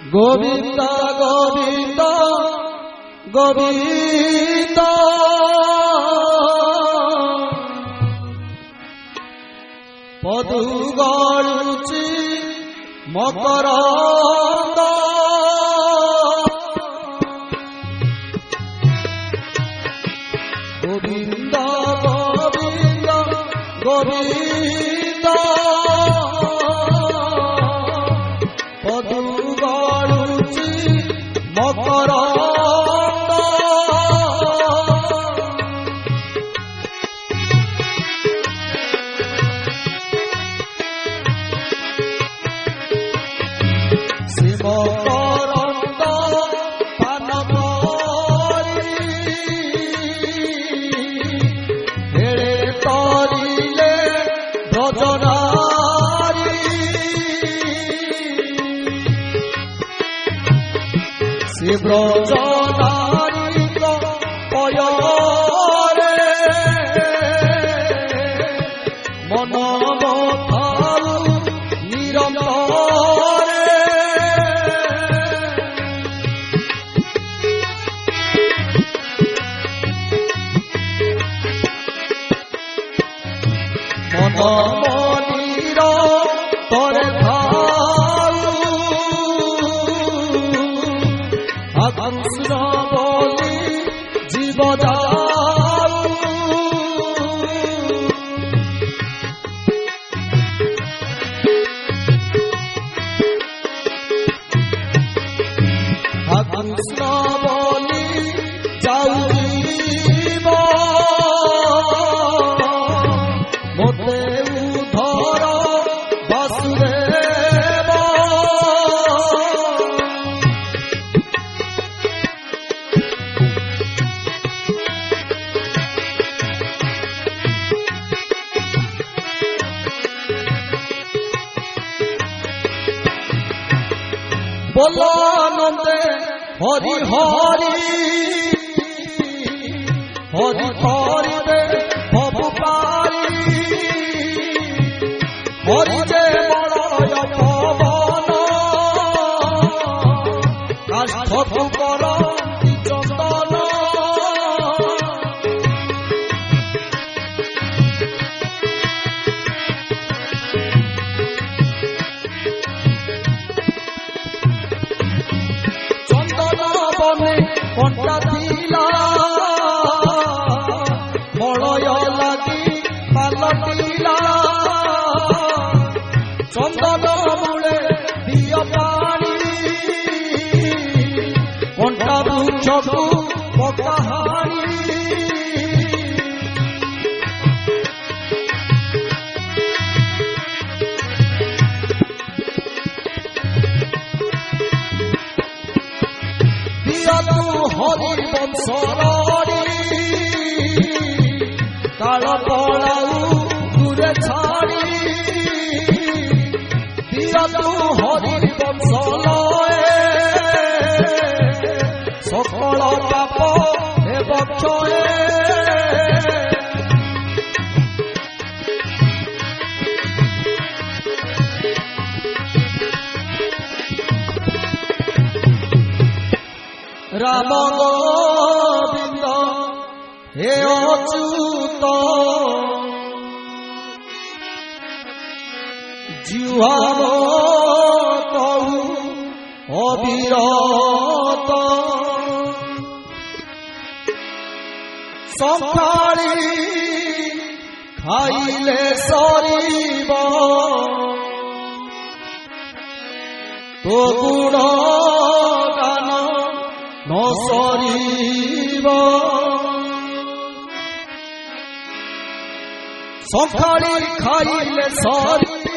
गोविंद गोविंद गोविंद पदु गळुची मकरंद गोविंद गोविंद गोविंद पदु गळुची मकरंद मकरंद पान करी हेळे तरिले ब्रजनारी से ब्रजनारी पयरे मन मथारु निरंतर मनीर तरे थाऊ कृष्ण बोली जीव जाऊ कृष्ण बोली जाऊ जीव मोते उधर वासुदेव बोलो नंदे हरि हरि हरि हरि दे भव पारी हरि जे बलय पवन काष्ठकु करन्ति चन्दन चन्दन बने कंटा थिला मलय लागि पालटिला चंदन मूले दिय पानी कंटा वृक्षकु पकाहारी दियतु हरि वंशरी काल पलाऊ दूरे छाड़ी दियतु हरि वंशलये सकल पाप हेब क्षये राम गोविंद हे अच्युत जिह्वा कहू अविरत संखारी खाइले सरीब तो गुण गान न सरीब संखारी खाइले सरी